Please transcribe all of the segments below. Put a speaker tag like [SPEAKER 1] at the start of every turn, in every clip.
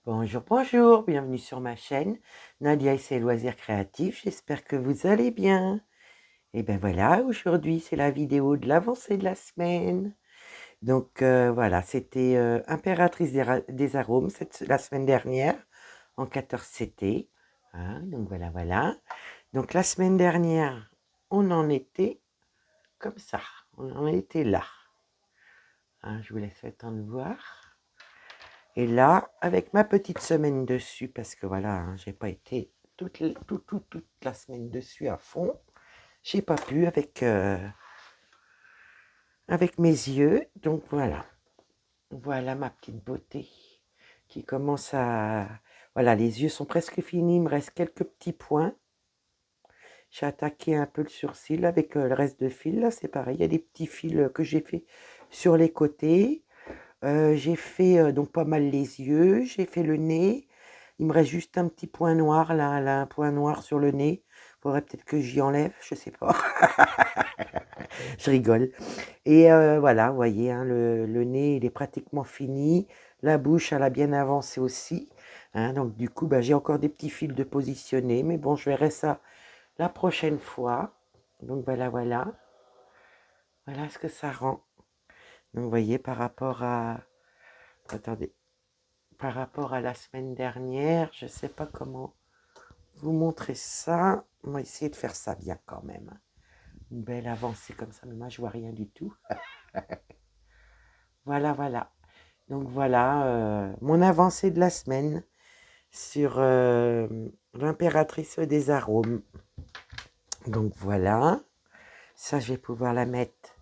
[SPEAKER 1] Bonjour, bonjour, bienvenue sur ma chaîne Nadia et ses loisirs créatifs, j'espère que vous allez bien. Et ben voilà, aujourd'hui c'est la vidéo de l'avancée de la semaine. Donc voilà, c'était Impératrice des arômes la semaine dernière en 14CT. Hein, donc voilà, voilà. Donc la semaine dernière, on en était comme ça, on en était là. Hein, je vous laisse le temps de voir. Et là, avec ma petite semaine dessus, parce que voilà, hein, j'ai pas été toute la semaine dessus à fond, j'ai pas pu avec mes yeux, donc voilà. Voilà ma petite beauté qui commence à... Voilà, les yeux sont presque finis, il me reste quelques petits points. J'ai attaqué un peu le sourcil avec le reste de fil, là c'est pareil, il y a des petits fils que j'ai fait sur les côtés. J'ai fait donc pas mal les yeux, j'ai fait le nez. Il me reste juste un petit point noir là, un point noir sur le nez. Faudrait peut-être que j'y enlève, je sais pas. Je rigole. Et voilà, vous voyez, hein, le nez il est pratiquement fini. La bouche elle a bien avancé aussi. Hein, donc du coup, bah, j'ai encore des petits fils de positionner, mais bon, je verrai ça la prochaine fois. Donc voilà, voilà. Voilà ce que ça rend. Donc vous voyez, par rapport à... Attendez. Par rapport à la semaine dernière, je ne sais pas comment vous montrer ça. On va essayer de faire ça bien quand même. Une belle avancée comme ça, mais moi je vois rien du tout. Voilà, voilà. Donc voilà mon avancée de la semaine sur l'impératrice des arômes. Donc voilà. Ça, je vais pouvoir la mettre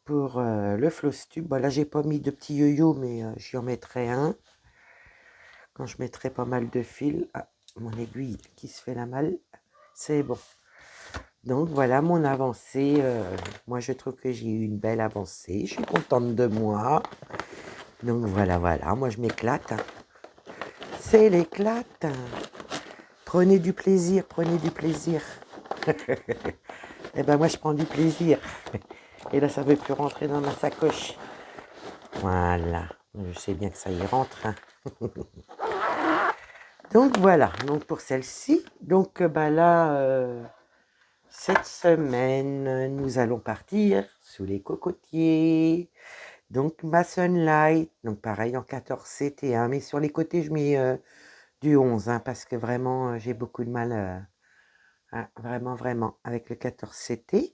[SPEAKER 1] pour le floss tube. Bon, là, j'ai pas mis de petit yo-yo, mais j'y en mettrai un. Quand je mettrai pas mal de fils. Ah, mon aiguille qui se fait la malle. C'est bon. Donc voilà mon avancée. Moi je trouve que j'ai eu une belle avancée. Je suis contente de moi. Donc voilà, voilà. Moi je m'éclate. Hein. C'est l'éclate. Prenez du plaisir, prenez du plaisir. Et ben moi je prends du plaisir. Et là ça ne veut plus rentrer dans ma sacoche. Voilà. Je sais bien que ça y rentre. Hein. Donc voilà. Donc pour celle-ci. Donc bah là... Cette semaine, nous allons partir sous les cocotiers. Donc, ma Sunlight, donc pareil en 14CT1, mais sur les côtés, je mets du 11, hein, parce que vraiment, j'ai beaucoup de mal, hein, vraiment, vraiment, avec le 14CT.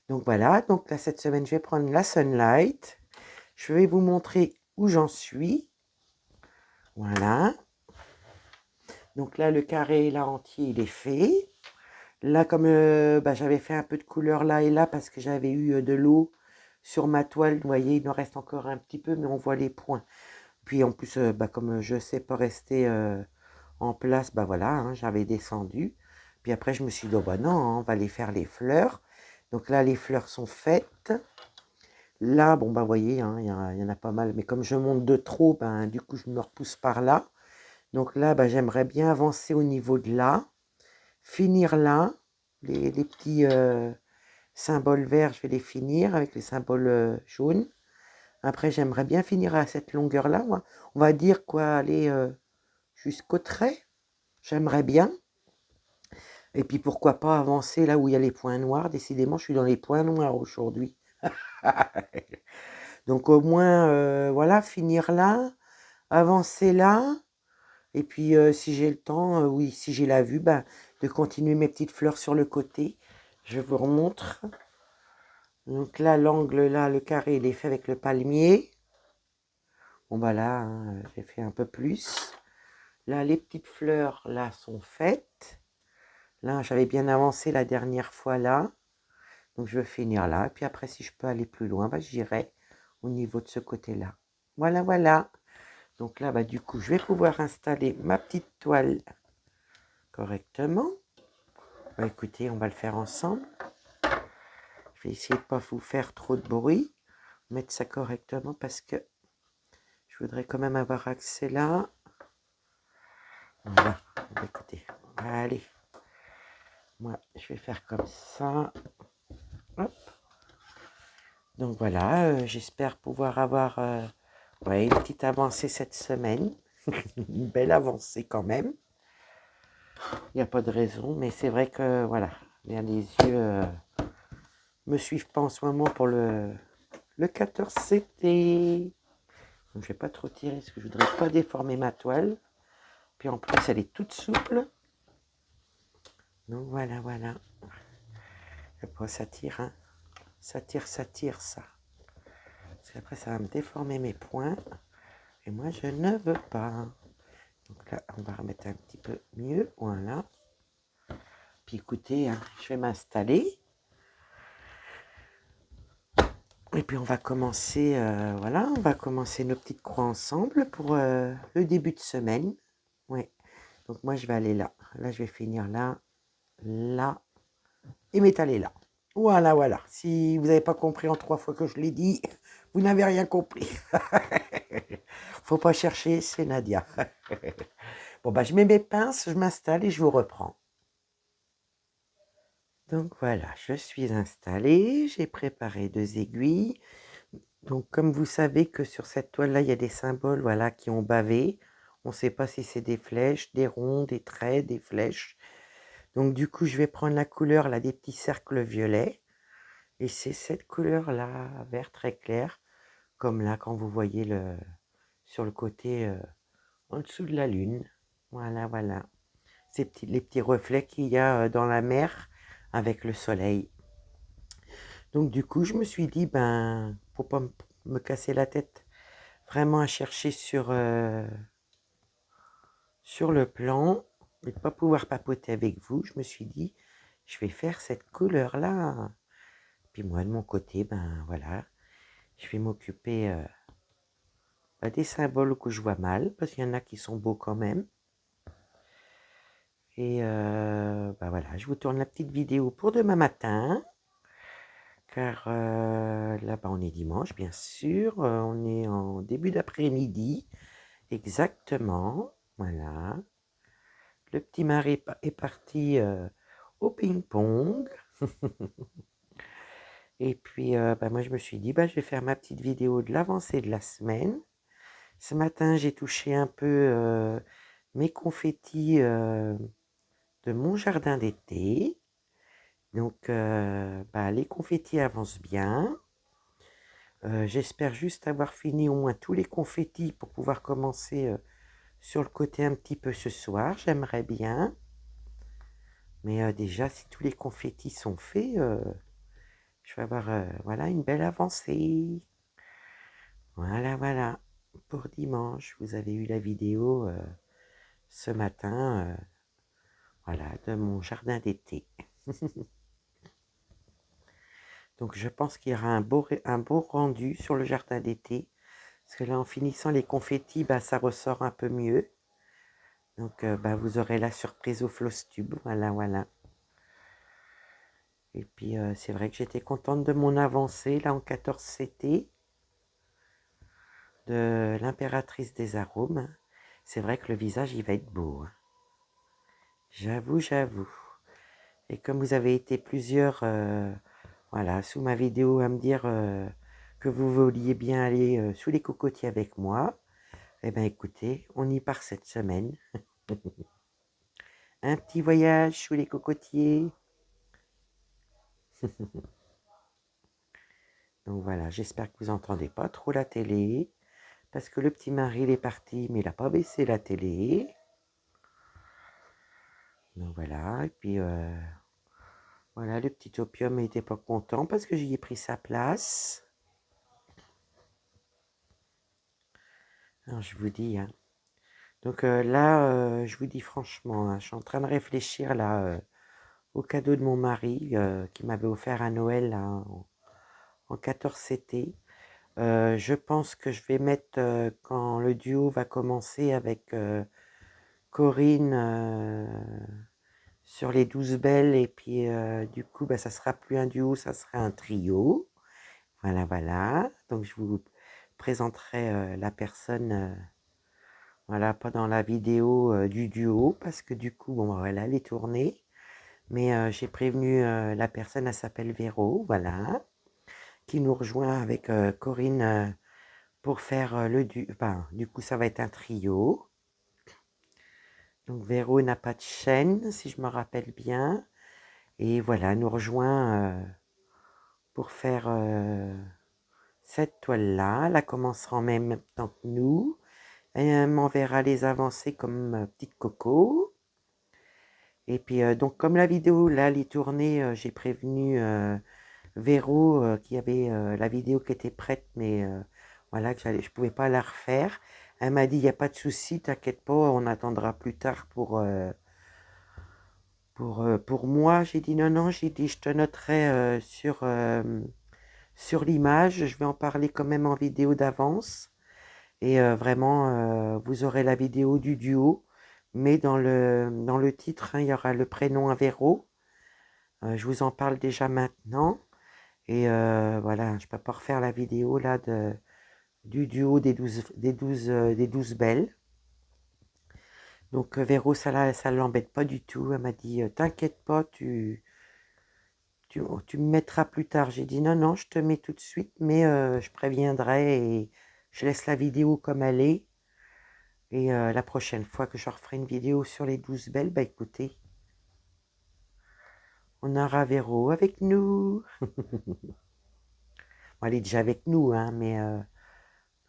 [SPEAKER 1] Donc voilà, donc là, cette semaine, je vais prendre la Sunlight. Je vais vous montrer où j'en suis. Voilà. Donc là, le carré, là, entier, il est fait. Là, comme bah, j'avais fait un peu de couleur là et là parce que j'avais eu de l'eau sur ma toile, vous voyez, il en reste encore un petit peu, mais on voit les points. Puis en plus, bah, comme je ne sais pas rester en place, bah voilà, hein, j'avais descendu. Puis après, je me suis dit, oh, bah non, hein, on va aller faire les fleurs. Donc là, les fleurs sont faites. Là, bon, bah vous voyez, hein, y en a pas mal. Mais comme je monte de trop, ben, du coup, je me repousse par là. Donc là, bah, j'aimerais bien avancer au niveau de là. Finir là. Les petits symboles verts, je vais les finir avec les symboles jaunes. Après, j'aimerais bien finir à cette longueur-là. On va dire quoi, aller jusqu'au trait. J'aimerais bien. Et puis, pourquoi pas avancer là où il y a les points noirs. Décidément, je suis dans les points noirs aujourd'hui. Donc, au moins, voilà, finir là, avancer là. Et puis, si j'ai le temps, oui, si j'ai la vue, ben, de continuer mes petites fleurs sur le côté. Je vous remontre. Donc là, l'angle, là, le carré, il est fait avec le palmier. Bon, bah là, hein, j'ai fait un peu plus. Là, les petites fleurs, là, sont faites. Là, j'avais bien avancé la dernière fois, là. Donc, je vais finir là. Et puis après, si je peux aller plus loin, bah, j'irai au niveau de ce côté-là. Voilà, voilà. Donc là, bah, du coup, je vais pouvoir installer ma petite toile correctement. Bah, écoutez, on va le faire ensemble. Je vais essayer de ne pas vous faire trop de bruit. Mettre ça correctement parce que je voudrais quand même avoir accès là. Voilà, écoutez, allez. Moi, je vais faire comme ça. Hop. Donc voilà, j'espère pouvoir avoir ouais, une petite avancée cette semaine. Une belle avancée quand même. Il n'y a pas de raison, mais c'est vrai que voilà, bien les yeux me suivent pas en ce moment pour le 14CT. Donc je vais pas trop tirer parce que je voudrais pas déformer ma toile. Puis en plus elle est toute souple. Donc voilà, voilà. Après ça tire, hein. Ça tire ça. Parce qu'après ça va me déformer mes points. Et moi je ne veux pas. Donc là on va remettre un petit peu mieux. Voilà. Puis écoutez, hein, je vais m'installer. Et puis on va commencer, voilà, on va commencer nos petites croix ensemble pour le début de semaine. Ouais. Donc moi je vais aller là. Là je vais finir là, là et m'étaler là. Voilà, voilà. Si vous n'avez pas compris en 3 fois que je l'ai dit, vous n'avez rien compris. Faut pas chercher, c'est Nadia. Bon bah je mets mes pinces, je m'installe et je vous reprends. Donc voilà, je suis installée, j'ai préparé 2 aiguilles. Donc comme vous savez que sur cette toile-là, il y a des symboles voilà, qui ont bavé. On ne sait pas si c'est des flèches, des ronds, des traits, des flèches. Donc du coup, je vais prendre la couleur là, des petits cercles violets. Et c'est cette couleur-là, vert très clair, comme là quand vous voyez sur le côté en dessous de la lune. Voilà, voilà. Les petits reflets qu'il y a dans la mer avec le soleil. Donc du coup, je me suis dit, ben, pour pas me casser la tête vraiment à chercher sur le plan et de pas pouvoir papoter avec vous, je me suis dit, je vais faire cette couleur-là. Puis moi, de mon côté, ben voilà, je vais m'occuper des symboles que je vois mal, parce qu'il y en a qui sont beaux quand même. Et ben voilà, je vous tourne la petite vidéo pour demain matin. Car là, ben, on est dimanche, bien sûr. On est en début d'après-midi. Exactement. Voilà. Le petit mari est parti au ping-pong. Et puis, bah, moi, je me suis dit, bah, je vais faire ma petite vidéo de l'avancée de la semaine. Ce matin, j'ai touché un peu mes confettis de mon jardin d'été. Donc, bah, les confettis avancent bien. J'espère juste avoir fini au moins tous les confettis pour pouvoir commencer sur le côté un petit peu ce soir. J'aimerais bien. Mais déjà, si tous les confettis sont faits, je vais avoir voilà, une belle avancée. Voilà, voilà. Pour dimanche, vous avez eu la vidéo ce matin, voilà, de mon jardin d'été. Donc je pense qu'il y aura un beau rendu sur le jardin d'été. Parce que là, en finissant les confettis, bah, ça ressort un peu mieux. Donc bah, vous aurez la surprise au floss tube. Voilà, voilà. Et puis c'est vrai que j'étais contente de mon avancée là en 14CT. De l'impératrice des arômes. C'est vrai que le visage, il va être beau. Hein. J'avoue, j'avoue. Et comme vous avez été plusieurs, voilà, sous ma vidéo à me dire que vous vouliez bien aller sous les cocotiers avec moi, eh bien écoutez, on y part cette semaine. Un petit voyage sous les cocotiers. Donc voilà, j'espère que vous n'entendez pas trop la télé. Parce que le petit mari, il est parti, mais il n'a pas baissé la télé. Donc voilà, et puis voilà, le petit opium n'était pas content parce que j'y ai pris sa place. Alors je vous dis, hein. Donc là, je vous dis franchement, hein, je suis en train de réfléchir là au cadeau de mon mari qui m'avait offert à Noël là, en 14CT. Je pense que je vais mettre, quand le duo va commencer avec Corinne sur les 12 belles, et puis du coup, bah, ça sera plus un duo, ça sera un trio. Voilà, voilà. Donc je vous présenterai la personne, voilà, pas dans la vidéo du duo, parce que du coup, bon, voilà, elle est tournée. Mais j'ai prévenu la personne, elle s'appelle Véro, voilà, qui nous rejoint avec Corinne pour faire enfin, du coup, ça va être un trio. Donc Véro n'a pas de chaîne, si je me rappelle bien. Et voilà, elle nous rejoint pour faire cette toile-là. Elle commencera en même temps que nous. Elle m'enverra les avancées comme petite coco. Et puis donc comme la vidéo là, elle est tournée, j'ai prévenu Véro qui avait la vidéo qui était prête, mais voilà, que je pouvais pas la refaire. Elle m'a dit, il n'y a pas de souci, t'inquiète pas, on attendra plus tard pour moi. J'ai dit, non, non, j'ai dit, je te noterai sur l'image, je vais en parler quand même en vidéo d'avance. Et vraiment, vous aurez la vidéo du duo, mais dans le titre, hein, il y aura le prénom à Véro. Je vous en parle déjà maintenant. Et voilà, je peux pas refaire la vidéo là du duo des douze belles. Donc Véro, ça l'embête pas du tout. Elle m'a dit, t'inquiète pas, tu me mettras plus tard. J'ai dit, non, non, je te mets tout de suite, mais je préviendrai et je laisse la vidéo comme elle est. Et la prochaine fois que je referai une vidéo sur les 12 belles, bah écoutez, on aura Véro avec nous. Bon, elle est déjà avec nous, hein, mais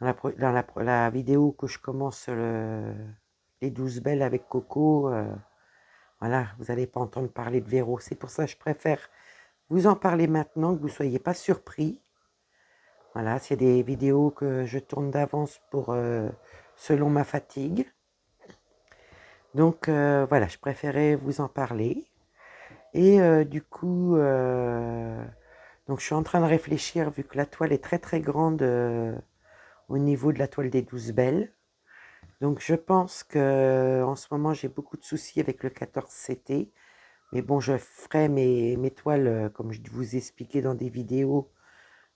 [SPEAKER 1] dans la vidéo que je commence les 12 belles avec Coco, voilà, vous n'allez pas entendre parler de Véro. C'est pour ça que je préfère vous en parler maintenant, que vous ne soyez pas surpris. Voilà, c'est des vidéos que je tourne d'avance pour selon ma fatigue. Donc voilà, je préférais vous en parler. Et du coup, donc je suis en train de réfléchir, vu que la toile est très très grande au niveau de la toile des 12 belles. Donc je pense que en ce moment j'ai beaucoup de soucis avec le 14CT. Mais bon, je ferai mes toiles, comme je vous ai expliqué dans des vidéos,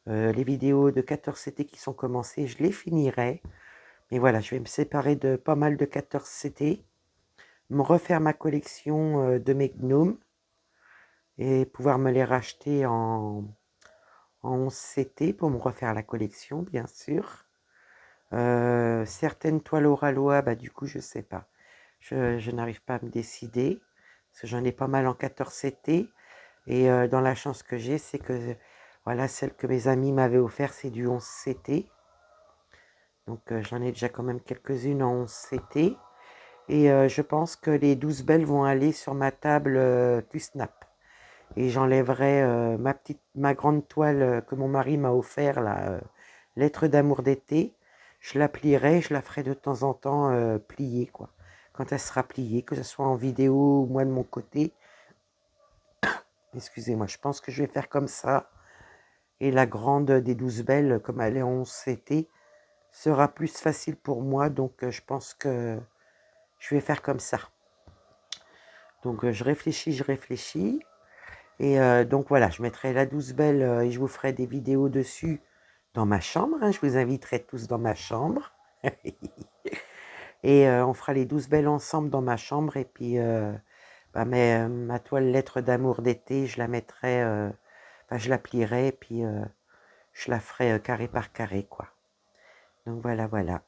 [SPEAKER 1] les vidéos de 14CT qui sont commencées, je les finirai. Mais voilà, je vais me séparer de pas mal de 14CT, me refaire ma collection de mes gnomes et pouvoir me les racheter en 11CT pour me refaire la collection, bien sûr. Certaines toiles au Ralois, bah du coup, je sais pas. Je n'arrive pas à me décider, parce que j'en ai pas mal en 14CT. Et dans la chance que j'ai, c'est que voilà, celle que mes amis m'avaient offert, c'est du 11CT. Donc j'en ai déjà quand même quelques-unes en 11CT. Et je pense que les 12 belles vont aller sur ma table Q-Snap. Et j'enlèverai ma grande toile que mon mari m'a offert, la lettre d'amour d'été. Je la plierai, je la ferai de temps en temps plier, quoi. Quand elle sera pliée, que ce soit en vidéo ou moi de mon côté. Excusez-moi, je pense que je vais faire comme ça. Et la grande des 12 belles, comme elle est en 11CT, sera plus facile pour moi. Donc je pense que je vais faire comme ça. Donc je réfléchis. Et donc voilà, je mettrai la 12 belle et je vous ferai des vidéos dessus dans ma chambre. Hein, je vous inviterai tous dans ma chambre. Et on fera les 12 belles ensemble dans ma chambre. Et puis bah, ma toile lettre d'amour d'été, je la mettrai, enfin, je la plierai et puis je la ferai carré par carré, quoi. Donc voilà, voilà.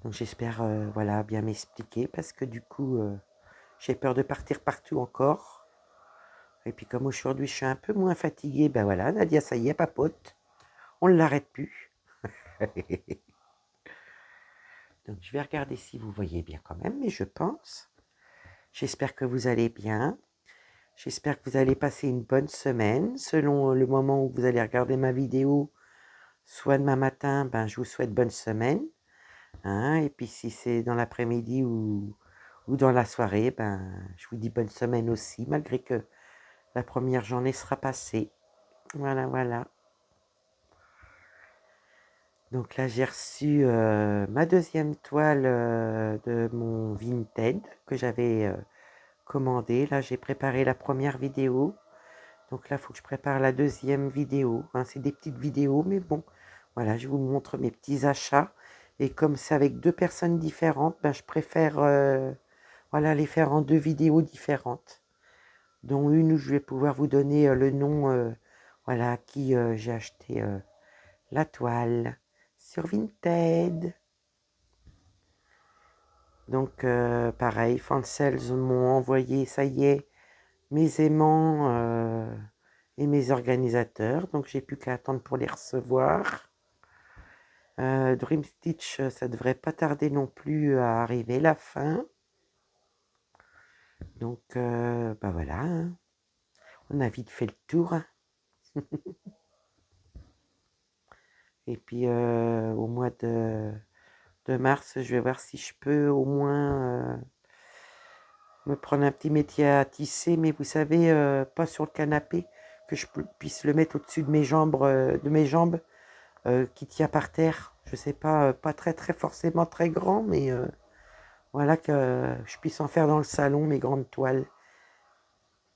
[SPEAKER 1] Donc j'espère voilà, bien m'expliquer parce que du coup, j'ai peur de partir partout encore. Et puis comme aujourd'hui je suis un peu moins fatiguée, ben voilà, Nadia, ça y est, papote. On ne l'arrête plus. Donc je vais regarder si vous voyez bien quand même, mais je pense. J'espère que vous allez bien. J'espère que vous allez passer une bonne semaine. Selon le moment où vous allez regarder ma vidéo, soit demain matin, ben je vous souhaite bonne semaine. Hein, et puis si c'est dans l'après-midi ou dans la soirée, ben je vous dis bonne semaine aussi, malgré que la première journée sera passée. Voilà, voilà. Donc là, j'ai reçu ma deuxième toile de mon Vinted que j'avais commandé. Là, j'ai préparé la première vidéo. Donc là, il faut que je prépare la deuxième vidéo. Hein, c'est des petites vidéos, mais bon, voilà, je vous montre mes petits achats. Et comme c'est avec deux personnes différentes, ben, je préfère voilà, les faire en deux vidéos différentes. Dont une où je vais pouvoir vous donner le nom voilà, à qui j'ai acheté la toile sur Vinted. Donc, pareil, Fansels m'ont envoyé, ça y est, mes aimants et mes organisateurs. Donc, j'ai plus qu'à attendre pour les recevoir. Dream Stitch, ça devrait pas tarder non plus à arriver, la fin. Donc, bah voilà, hein. On a vite fait le tour, hein. Et puis, au mois de mars, je vais voir si je peux au moins me prendre un petit métier à tisser, mais vous savez, pas sur le canapé, que je puisse le mettre au-dessus de mes jambes, qui tient par terre. Je sais pas, pas très très forcément très grand, mais voilà que je puisse en faire dans le salon mes grandes toiles.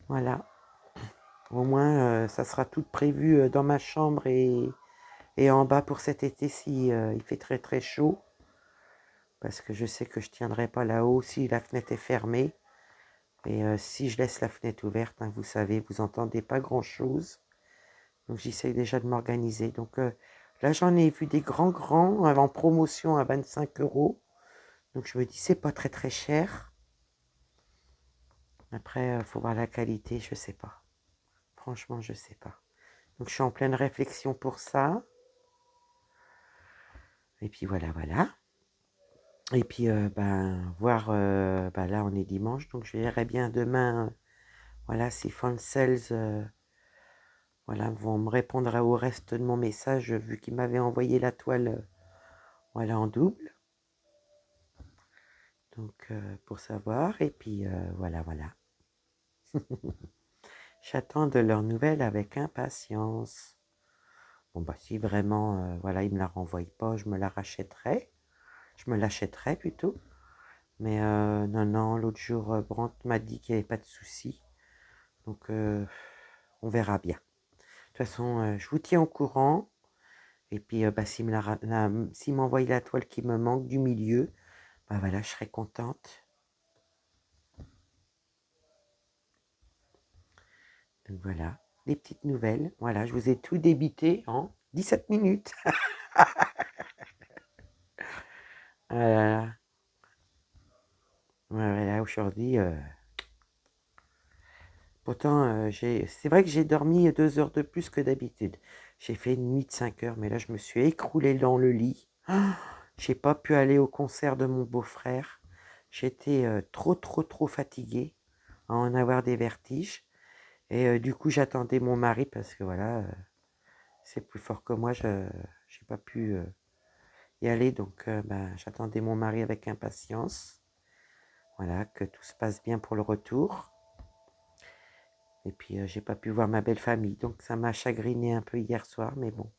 [SPEAKER 1] Voilà. Au moins, ça sera tout prévu dans ma chambre et en bas pour cet été si il fait très très chaud. Parce que je sais que je tiendrai pas là-haut si la fenêtre est fermée. Et si je laisse la fenêtre ouverte, hein, vous savez, vous entendez pas grand-chose. Donc j'essaye déjà de m'organiser. Donc là, j'en ai vu des grands en promotion à 25 euros. Donc je me dis, c'est pas très très cher. Après, faut voir la qualité, je sais pas. Franchement, je sais pas. Donc je suis en pleine réflexion pour ça. Et puis voilà, voilà. Et puis, ben, voir, ben là, on est dimanche, donc je verrai bien demain, voilà, si Fansels, voilà, vont me répondre au reste de mon message, vu qu'ils m'avaient envoyé la toile, voilà, en double. Donc, pour savoir, et puis, voilà, voilà. J'attends de leurs nouvelles avec impatience. Bon, bah, si vraiment, voilà, ils me la renvoient pas, je me la rachèterai. Je me l'achèterai plutôt. Mais non, non, l'autre jour, Brandt m'a dit qu'il n'y avait pas de souci. Donc, on verra bien. De toute façon, je vous tiens au courant. Et puis, bah, s'il m'envoie la toile qui me manque du milieu, bah voilà, je serai contente. Donc voilà, les petites nouvelles. Voilà, je vous ai tout débité en 17 minutes. Voilà, voilà aujourd'hui. Pourtant, c'est vrai que j'ai dormi 2 heures de plus que d'habitude. J'ai fait une nuit de 5 heures, mais là, je me suis écroulée dans le lit. Ah, j'ai pas pu aller au concert de mon beau-frère. J'étais trop fatiguée à en avoir des vertiges. Et du coup, j'attendais mon mari parce que voilà, c'est plus fort que moi. Je n'ai pas pu y aller. Donc, ben, j'attendais mon mari avec impatience. Voilà, que tout se passe bien pour le retour. Et puis, j'ai pas pu voir ma belle famille. Donc, ça m'a chagriné un peu hier soir, mais bon.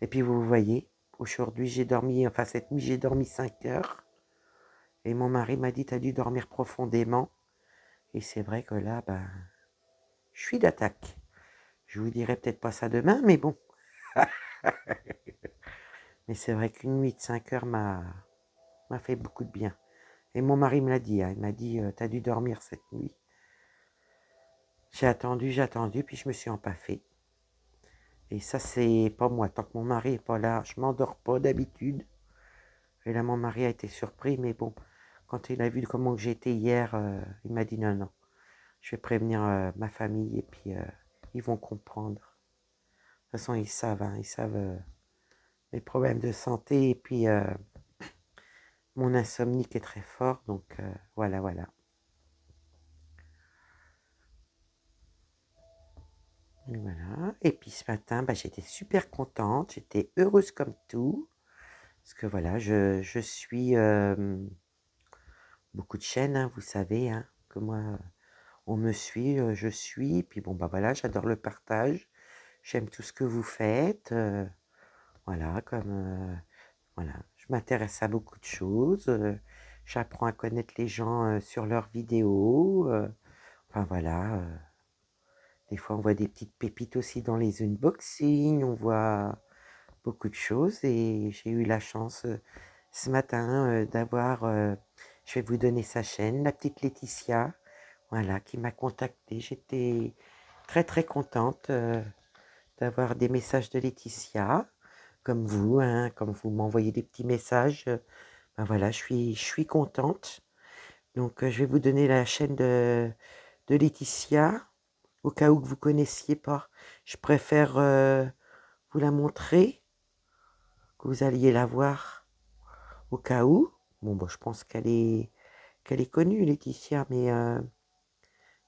[SPEAKER 1] Et puis, vous voyez, aujourd'hui, cette nuit, j'ai dormi 5 heures. Et mon mari m'a dit, t'as dû dormir profondément. Et c'est vrai que là, ben, je suis d'attaque. Je vous dirai peut-être pas ça demain, mais bon. Mais c'est vrai qu'une nuit de 5 heures m'a fait beaucoup de bien. Et mon mari me l'a dit, hein, il m'a dit, t'as dû dormir cette nuit. J'ai attendu, puis je me suis empaffée. Et ça, c'est pas moi. Tant que mon mari est pas là, je m'endors pas d'habitude. Et là, mon mari a été surpris, mais bon, quand il a vu comment j'étais hier, il m'a dit non, non, je vais prévenir ma famille et puis ils vont comprendre. De toute façon, ils savent, hein, ils savent mes problèmes de santé et puis mon insomnie qui est très fort, donc voilà, voilà. Voilà. Et puis ce matin, bah, j'étais super contente, j'étais heureuse comme tout. Parce que voilà, je suis beaucoup de chaînes, hein, vous savez, hein, que moi, on me suit, je suis. Puis bon, bah voilà, j'adore le partage. J'aime tout ce que vous faites. Voilà, voilà, je m'intéresse à beaucoup de choses. J'apprends à connaître les gens sur leurs vidéos. Enfin voilà. Des fois, on voit des petites pépites aussi dans les unboxings. On voit beaucoup de choses. Et j'ai eu la chance ce matin d'avoir, je vais vous donner sa chaîne, la petite Laetitia, voilà, qui m'a contactée. J'étais très contente d'avoir des messages de Laetitia, comme vous, hein, comme vous m'envoyez des petits messages. Ben voilà, je suis contente. Donc, je vais vous donner la chaîne de Laetitia, au cas où que vous ne connaissiez pas. Je préfère vous la montrer, que vous alliez la voir, au cas où. Bon, je pense qu'elle est connue, Laetitia, mais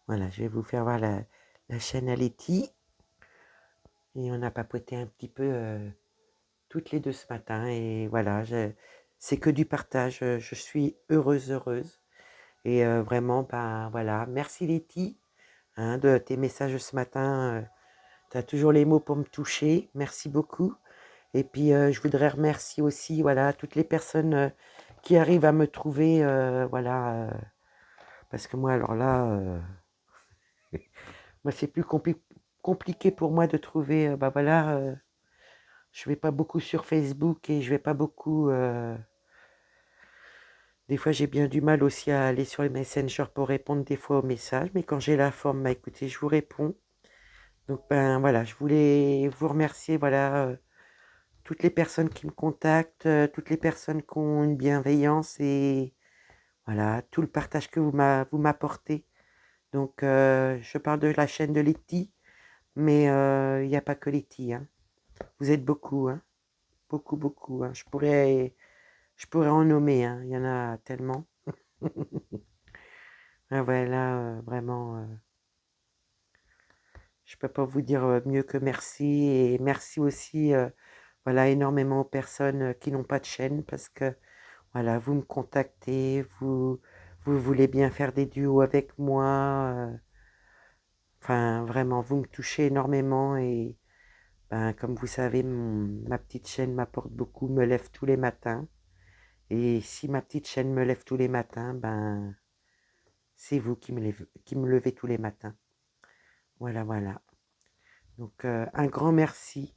[SPEAKER 1] voilà, je vais vous faire voir la chaîne à Letty. Et on a papoté un petit peu toutes les deux ce matin. Et voilà, c'est que du partage. Je suis heureuse, heureuse. Et vraiment, ben voilà, merci Letty hein, de tes messages ce matin. Tu as toujours les mots pour me toucher. Merci beaucoup. Et puis, je voudrais remercier aussi, voilà, toutes les personnes qui arrivent à me trouver, voilà, parce que moi, alors là, moi, c'est plus compliqué pour moi de trouver, bah voilà, je vais pas beaucoup sur Facebook et je vais pas beaucoup, des fois, j'ai bien du mal aussi à aller sur les Messenger pour répondre des fois aux messages, mais quand j'ai la forme, bah écoutez, je vous réponds. Donc, ben voilà, je voulais vous remercier, voilà, toutes les personnes qui me contactent, toutes les personnes qui ont une bienveillance et voilà, tout le partage que vous m'apportez. Donc, je parle de la chaîne de Letty, mais il n'y a pas que Letty, hein. Vous êtes beaucoup, hein. Beaucoup, beaucoup, hein. Je pourrais en nommer, hein. Il y en a tellement. Ah ouais, là, vraiment, je peux pas vous dire mieux que merci. Et merci aussi, voilà, énormément aux personnes qui n'ont pas de chaîne parce que voilà, vous me contactez, vous voulez bien faire des duos avec moi. Enfin, vraiment, vous me touchez énormément et ben, comme vous savez, ma petite chaîne m'apporte beaucoup, me lève tous les matins. Et si ma petite chaîne me lève tous les matins, ben, c'est vous qui me levez tous les matins. Voilà, voilà. Donc, un grand merci,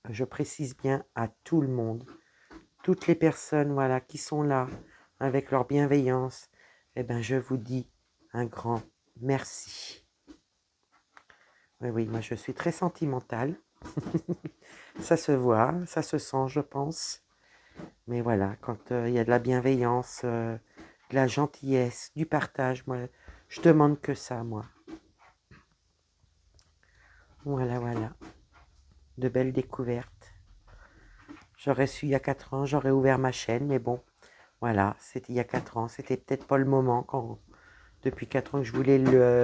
[SPEAKER 1] je précise bien, à tout le monde. Toutes les personnes, voilà, qui sont là avec leur bienveillance. Eh ben, je vous dis un grand merci. Oui, oui, moi je suis très sentimentale. Ça se voit, ça se sent, je pense. Mais voilà, quand il y a de la bienveillance, de la gentillesse, du partage, moi, je demande que ça, moi. Voilà, voilà. De belles découvertes. J'aurais su il y a 4 ans, j'aurais ouvert ma chaîne, mais bon, voilà, c'était il y a 4 ans. C'était peut-être pas le moment quand, depuis 4 ans que je voulais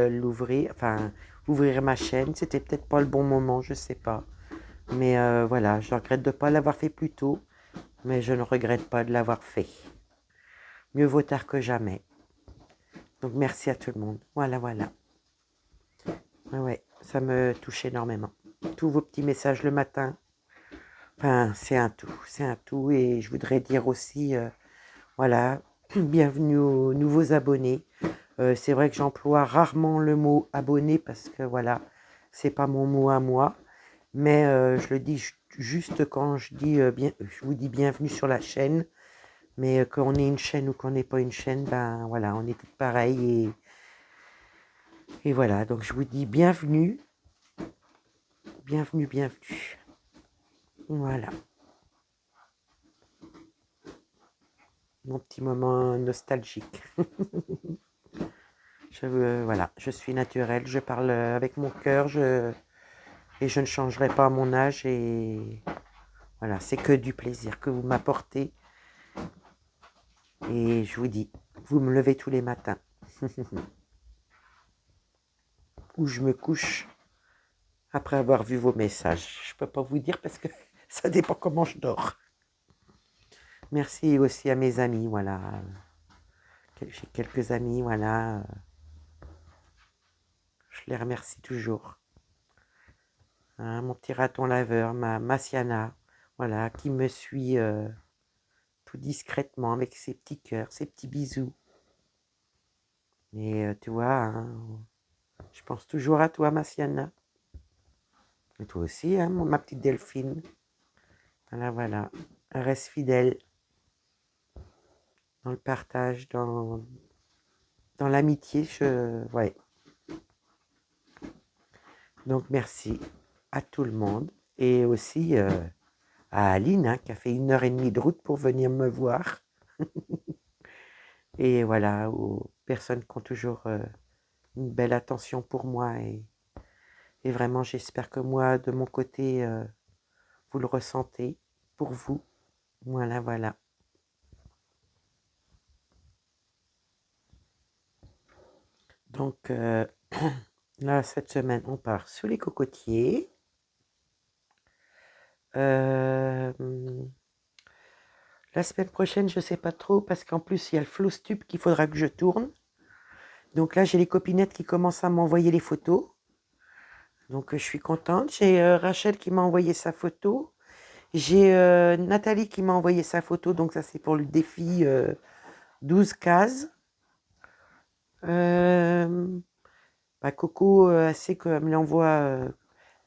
[SPEAKER 1] l'ouvrir, enfin, ouvrir ma chaîne. C'était peut-être pas le bon moment, je sais pas. Mais voilà, je regrette de ne pas l'avoir fait plus tôt, mais je ne regrette pas de l'avoir fait. Mieux vaut tard que jamais. Donc merci à tout le monde. Voilà, voilà. Ouais, ouais, ça me touche énormément. Tous vos petits messages le matin, enfin, c'est un tout. Et je voudrais dire aussi, voilà, bienvenue aux nouveaux abonnés. C'est vrai que j'emploie rarement le mot abonné parce que voilà, c'est pas mon mot à moi. Mais je le dis juste quand je dis je vous dis bienvenue sur la chaîne. Mais qu'on ait une chaîne ou qu'on n'ait pas une chaîne, ben voilà, on est tous pareils. Et voilà, donc je vous dis bienvenue, bienvenue, bienvenue. Voilà, mon petit moment nostalgique. Voilà, je suis naturelle, je parle avec mon cœur, et je ne changerai pas mon âge. Et voilà, c'est que du plaisir que vous m'apportez. Et je vous dis, vous me levez tous les matins. Ou je me couche après avoir vu vos messages. Je ne peux pas vous dire parce que ça dépend comment je dors. Merci aussi à mes amis, voilà. J'ai quelques amis, voilà. Je les remercie toujours. Hein, mon petit raton laveur, ma Massiana, voilà, qui me suit tout discrètement avec ses petits cœurs, ses petits bisous. Et tu vois, hein, je pense toujours à toi, Massiana. Et toi aussi, hein, ma petite Delphine. Voilà, voilà. Reste fidèle dans le partage, dans l'amitié. Ouais. Donc, merci à tout le monde. Et aussi à Aline, hein, qui a fait 1h30 de route pour venir me voir. Et voilà, aux personnes qui ont toujours une belle attention pour moi. Et vraiment, j'espère que moi, de mon côté, vous le ressentez pour vous. Voilà, voilà. Donc, là, cette semaine, on part sous les cocotiers. La semaine prochaine, je ne sais pas trop, parce qu'en plus, il y a le Flowstube qu'il faudra que je tourne. Donc là, j'ai les copinettes qui commencent à m'envoyer les photos. Donc, je suis contente. J'ai Rachel qui m'a envoyé sa photo. J'ai Nathalie qui m'a envoyé sa photo. Donc, ça, c'est pour le défi 12 cases. Coco, elle sait qu'elle me l'envoie.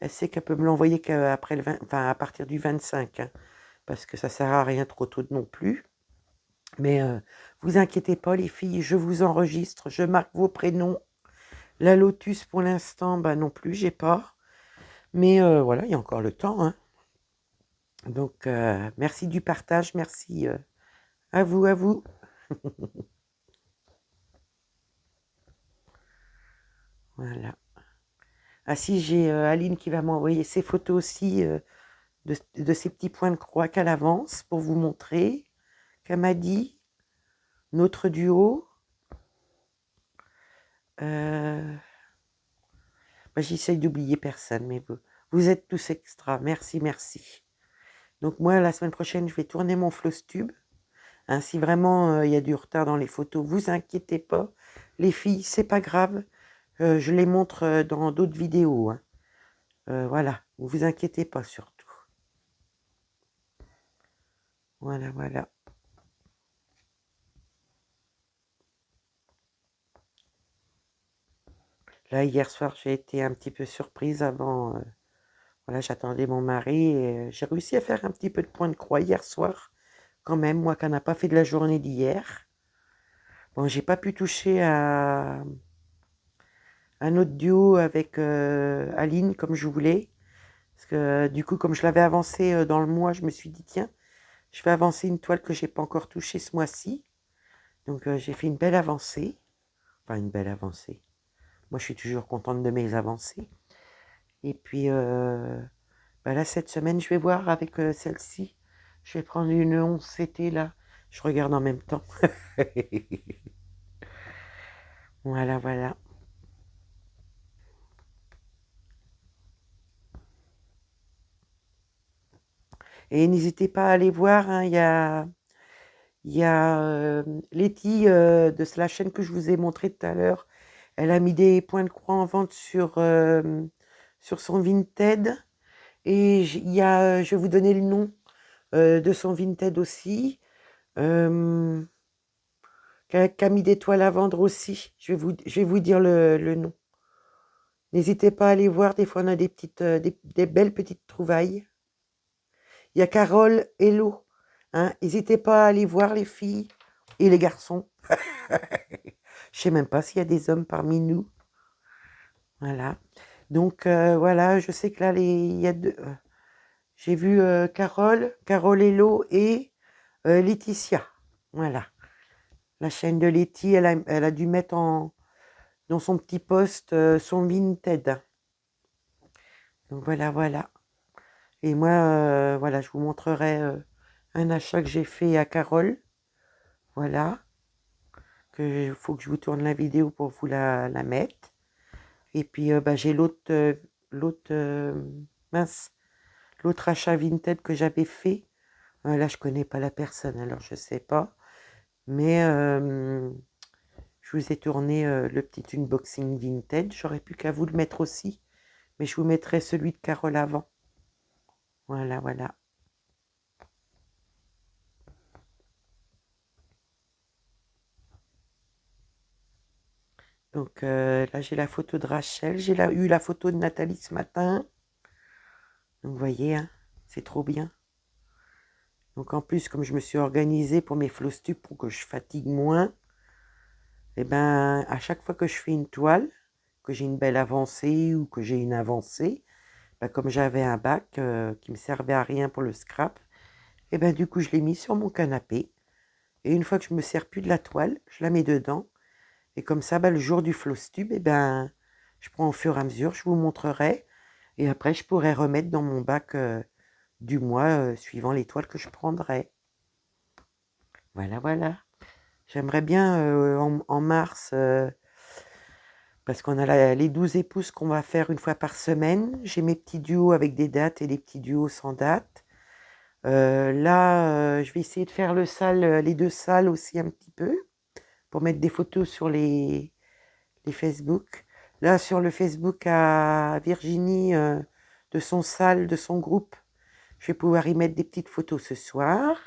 [SPEAKER 1] Elle sait qu'elle peut me l'envoyer qu'après enfin, à partir du 25. Hein, parce que ça sert à rien trop tôt non plus. Mais vous inquiétez pas, les filles, je vous enregistre. Je marque vos prénoms. La Lotus, pour l'instant, non plus, j'ai pas. Mais voilà, il y a encore le temps. Hein. Donc, merci du partage. Merci à vous, à vous. Voilà. Ah si, j'ai Aline qui va m'envoyer ses photos aussi de ces petits points de croix qu'elle avance pour vous montrer. Qu'elle m'a dit. Notre duo. J'essaye d'oublier personne, mais vous êtes tous extra. Merci, merci. Donc moi, la semaine prochaine, je vais tourner mon Flowstube. Hein, si vraiment il y a du retard dans les photos, vous inquiétez pas. Les filles, c'est pas grave. Je les montre dans d'autres vidéos. Hein. Voilà, vous inquiétez pas surtout. Voilà, voilà. Là, hier soir, j'ai été un petit peu surprise avant. Voilà, j'attendais mon mari et j'ai réussi à faire un petit peu de point de croix hier soir. Quand même, moi qui n'en a pas fait de la journée d'hier. Bon, j'ai pas pu toucher à un autre duo avec Aline comme je voulais. Parce que du coup, comme je l'avais avancé dans le mois, je me suis dit, tiens, je vais avancer une toile que j'ai pas encore touchée ce mois-ci. Donc j'ai fait une belle avancée. Enfin, une belle avancée. Moi, je suis toujours contente de mes avancées. Et puis, là, cette semaine, je vais voir avec celle-ci. Je vais prendre une 11 CT là. Je regarde en même temps. Voilà, voilà. Et n'hésitez pas à aller voir, hein, il y a Letty de la chaîne que je vous ai montré tout à l'heure. Elle a mis des points de croix en vente sur son Vinted. Et je vais vous donner le nom de son Vinted aussi. Qui a mis des toiles à vendre aussi. Je vais vous dire le nom. N'hésitez pas à aller voir, des fois on a des belles petites trouvailles. Il y a Carole, Hello. Hein, n'hésitez pas à aller voir les filles et les garçons. Je sais même pas s'il y a des hommes parmi nous. Voilà. Donc voilà, je sais que là, il y a deux. J'ai vu Carole Hello et Laetitia. Voilà. La chaîne de Letty, elle a dû mettre dans son petit post son Vinted. Donc voilà, voilà. Et moi, voilà, je vous montrerai un achat que j'ai fait à Carole. Voilà. Il faut que je vous tourne la vidéo pour vous la mettre. Et puis j'ai mince, l'autre achat Vinted que j'avais fait. Là, je connais pas la personne, alors je sais pas. Mais je vous ai tourné le petit unboxing Vinted. J'aurais pu qu'à vous le mettre aussi. Mais je vous mettrai celui de Carole avant. Voilà, voilà. Donc là, j'ai la photo de Rachel. J'ai eu la photo de Nathalie ce matin. Donc vous voyez, hein, c'est trop bien. Donc en plus, comme je me suis organisée pour mes Flowstube pour que je fatigue moins, et à chaque fois que je fais une toile, que j'ai une belle avancée ou que j'ai une avancée, comme j'avais un bac qui me servait à rien pour le scrap, et du coup je l'ai mis sur mon canapé Et une fois que je me sers plus de la toile, je la mets dedans. Et comme ça, le jour du floss tube, je prends au fur et à mesure, je vous montrerai. Et après, je pourrai remettre dans mon bac du mois, suivant les toiles que je prendrai. Voilà, voilà. J'aimerais bien en mars, parce qu'on a les 12 épouses qu'on va faire une fois par semaine. J'ai mes petits duos avec des dates et les petits duos sans date. Là, je vais essayer de faire les 2 salles aussi un petit peu, pour mettre des photos sur les Facebook. Là, sur le Facebook à Virginie, de son salle, de son groupe, je vais pouvoir y mettre des petites photos ce soir.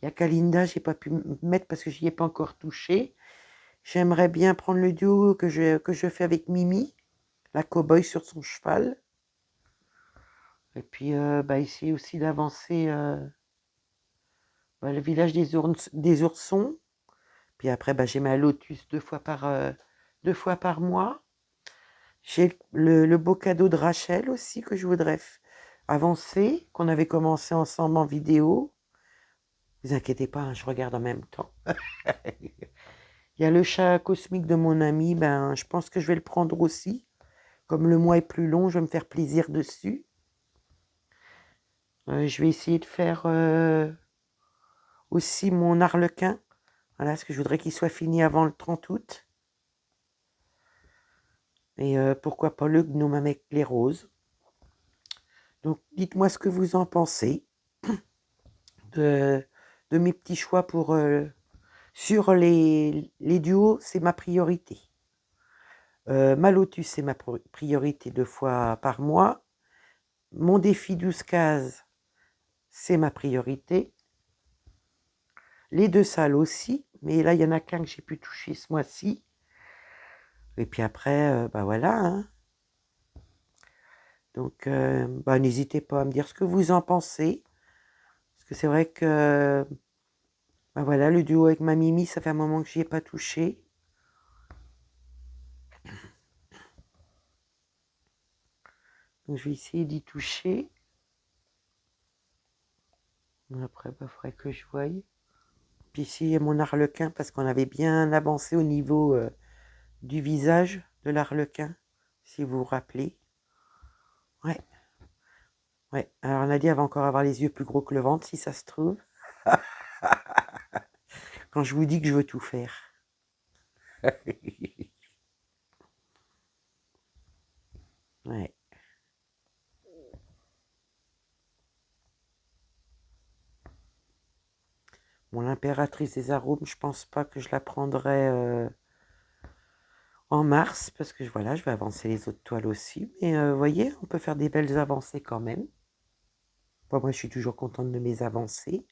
[SPEAKER 1] Il y a Kalinda, j'ai pas pu mettre parce que j'y ai pas encore touché. J'aimerais bien prendre le duo que je fais avec Mimi, la cow-boy sur son cheval. Et puis, essayer aussi d'avancer le village des oursons. Puis après, j'ai ma lotus 2 fois par mois. J'ai le beau cadeau de Rachel aussi que je voudrais avancer, qu'on avait commencé ensemble en vidéo. Ne vous inquiétez pas, hein, je regarde en même temps. Il y a le chat cosmique de mon ami, je pense que je vais le prendre aussi. Comme le mois est plus long, je vais me faire plaisir dessus. Je vais essayer de faire aussi mon arlequin. Voilà, parce que je voudrais qu'il soit fini avant le 30 août. Et pourquoi pas le gnome avec les roses. Donc, dites-moi ce que vous en pensez de mes petits choix pour... sur les duos, c'est ma priorité. Ma lotus, c'est ma priorité 2 fois par mois. Mon défi 12 cases, c'est ma priorité. Les 2 salles aussi, mais là, il y en a qu'un que j'ai pu toucher ce mois-ci. Et puis après, voilà. Hein. Donc, n'hésitez pas à me dire ce que vous en pensez. Parce que c'est vrai que, voilà, le duo avec ma Mimi, ça fait un moment que j'y ai pas touché. Donc, je vais essayer d'y toucher. Après, il faudrait que je voie. Puis ici, il y a mon arlequin, parce qu'on avait bien avancé au niveau du visage de l'arlequin, si vous vous rappelez. Ouais. Ouais. Alors, Nadia va encore avoir les yeux plus gros que le ventre, si ça se trouve. Quand je vous dis que je veux tout faire. Ouais. Bon, l'impératrice des arômes, je pense pas que je la prendrai en mars, parce que voilà, je vais avancer les autres toiles aussi. Mais vous voyez, on peut faire des belles avancées quand même. Bon, moi, je suis toujours contente de mes avancées.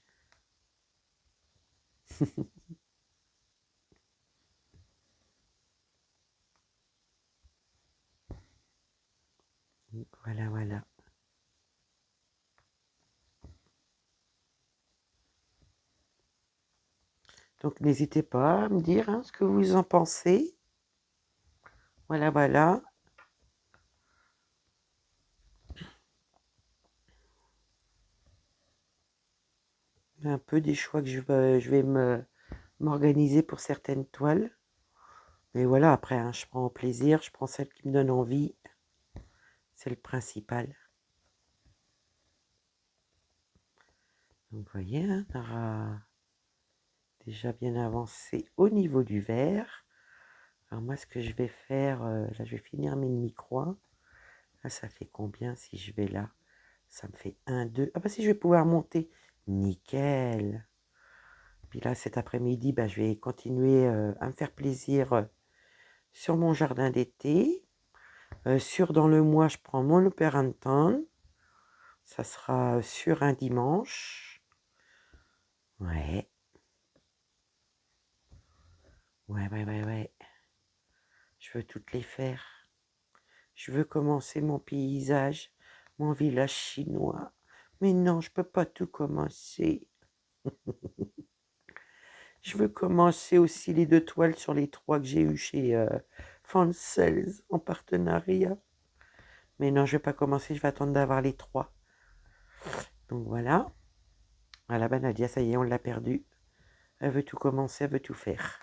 [SPEAKER 1] Voilà, voilà. Donc, n'hésitez pas à me dire ce que vous en pensez. Voilà, voilà. Un peu des choix que je vais m'organiser pour certaines toiles. Mais voilà, après, je prends au plaisir, je prends celle qui me donne envie. C'est le principal. Donc, vous voyez, on aura déjà bien avancé au niveau du vert. Alors moi, ce que je vais faire, là, je vais finir mes demi-croix. Là, ça fait combien si je vais là? Ça me fait 1, 2. Ah bah si, je vais pouvoir monter. Nickel. Puis là, cet après-midi, je vais continuer à me faire plaisir sur mon jardin d'été. Dans le mois, je prends mon Operanton. Ça sera sur un dimanche. Ouais. Ouais. Je veux toutes les faire. Je veux commencer mon paysage, mon village chinois. Mais non, je peux pas tout commencer. Je veux commencer aussi les 2 toiles sur les 3 que j'ai eu chez Fancels en partenariat. Mais non, je vais pas commencer, je vais attendre d'avoir les 3. Donc voilà. Voilà, Nadia, ça y est, on l'a perdu. Elle veut tout commencer, elle veut tout faire.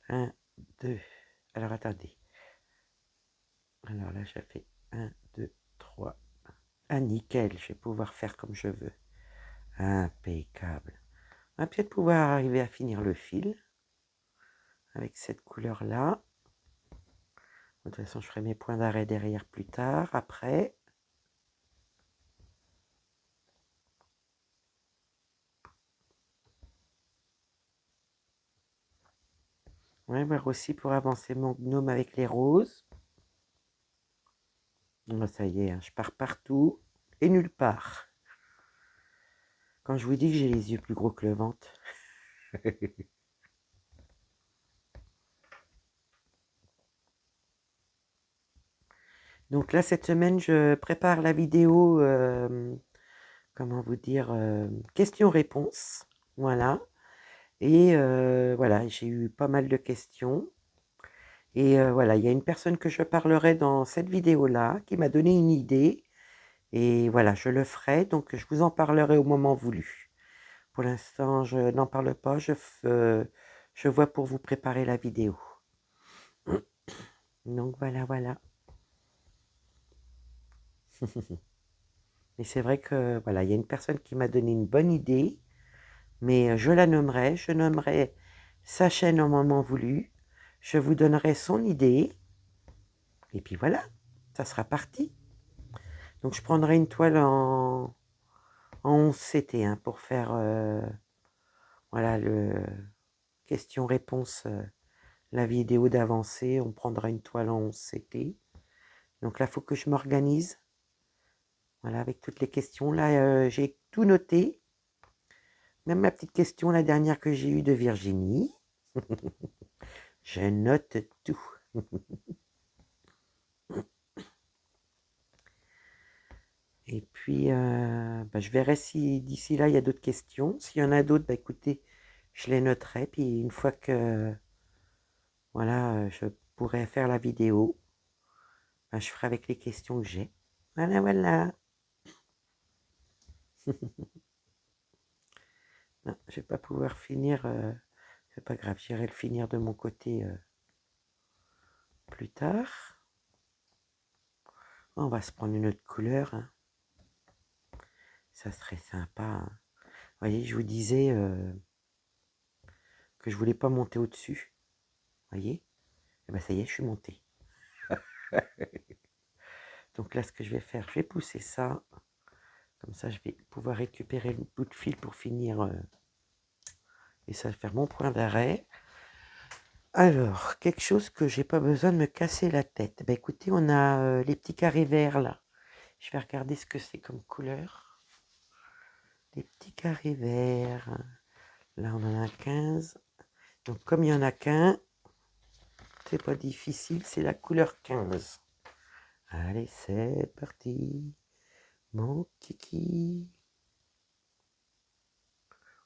[SPEAKER 1] 1, 2. Alors, attendez. Alors là, j'ai fait 1, 2, 3. Ah, nickel, je vais pouvoir faire comme je veux. Impeccable. On va peut-être pouvoir arriver à finir le fil avec cette couleur-là. De toute façon, je ferai mes points d'arrêt derrière plus tard, après. On va voir aussi pour avancer mon gnome avec les roses. Oh, ça y est, hein, je pars partout et nulle part. Quand je vous dis que j'ai les yeux plus gros que le ventre. Donc là, cette semaine, je prépare la vidéo, comment vous dire, questions-réponses. Voilà. Et voilà, j'ai eu pas mal de questions. Et voilà, il y a une personne que je parlerai dans cette vidéo-là qui m'a donné une idée. Et voilà, je le ferai, donc je vous en parlerai au moment voulu. Pour l'instant, je n'en parle pas, je vois pour vous préparer la vidéo. Donc voilà, voilà. Et c'est vrai que voilà, il y a une personne qui m'a donné une bonne idée, mais je la nommerai, je nommerai sa chaîne au moment voulu, je vous donnerai son idée, et puis voilà, ça sera parti. Donc je prendrai une toile en 11 CT hein, pour faire voilà le question-réponse, la vidéo d'avancée, on prendra une toile en 11 CT. Donc là, il faut que je m'organise. Voilà, avec toutes les questions. Là, j'ai tout noté. Même ma petite question, la dernière que j'ai eue de Virginie. Je note tout. Et puis, je verrai si d'ici là, il y a d'autres questions. S'il y en a d'autres, écoutez, je les noterai. Puis une fois que voilà, je pourrai faire la vidéo, je ferai avec les questions que j'ai. Voilà, voilà. Non, je vais pas pouvoir finir. C'est pas grave, j'irai le finir de mon côté plus tard. On va se prendre une autre couleur. Hein. Ça serait sympa. Hein. Vous voyez, je vous disais que je voulais pas monter au-dessus. Vous voyez? Et ça y est, je suis montée. Donc là, ce que je vais faire, je vais pousser ça. Comme ça, je vais pouvoir récupérer le bout de fil pour finir. Et ça va faire mon point d'arrêt. Alors, quelque chose que j'ai pas besoin de me casser la tête. Écoutez, on a les petits carrés verts là. Je vais regarder ce que c'est comme couleur. Les petits carrés verts. Là, on en a 15. Donc, comme il n'y en a qu'un, c'est pas difficile, c'est la couleur 15. Allez, c'est parti. Mon kiki.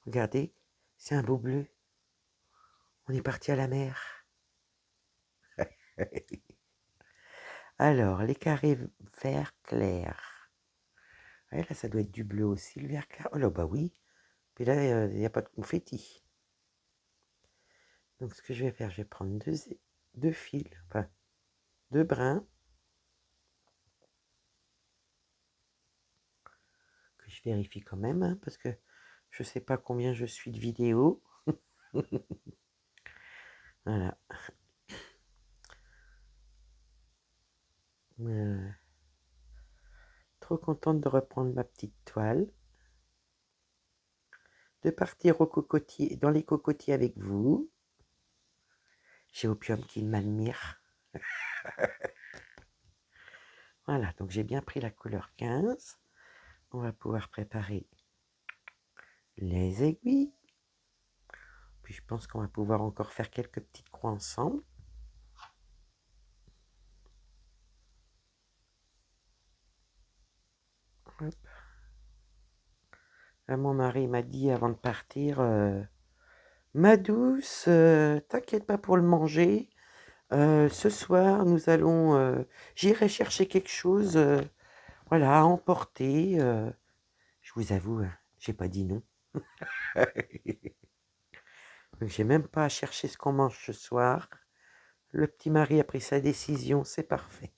[SPEAKER 1] Regardez, c'est un beau bleu. On est parti à la mer. Alors, les carrés vert clair. Ouais, là, ça doit être du bleu aussi, le vert clair. Oh là, bah oui. Puis là, il n'y a pas de confetti. Donc, ce que je vais faire, je vais prendre deux fils, enfin, deux brins. Que je vérifie quand même, hein, parce que je ne sais pas combien je suis de vidéos. Voilà. Trop contente de reprendre ma petite toile. De partir au cocotier, dans les cocotiers avec vous. J'ai Opium qui m'admire. Voilà, donc j'ai bien pris la couleur 15. On va pouvoir préparer les aiguilles. Puis je pense qu'on va pouvoir encore faire quelques petites croix ensemble. Hop. Là, mon mari m'a dit avant de partir, ma douce, t'inquiète pas pour le manger. Ce soir, nous allons, j'irai chercher quelque chose, voilà, à emporter. Je vous avoue, j'ai pas dit non. Donc j'ai même pas à chercher ce qu'on mange ce soir. Le petit mari a pris sa décision, c'est parfait.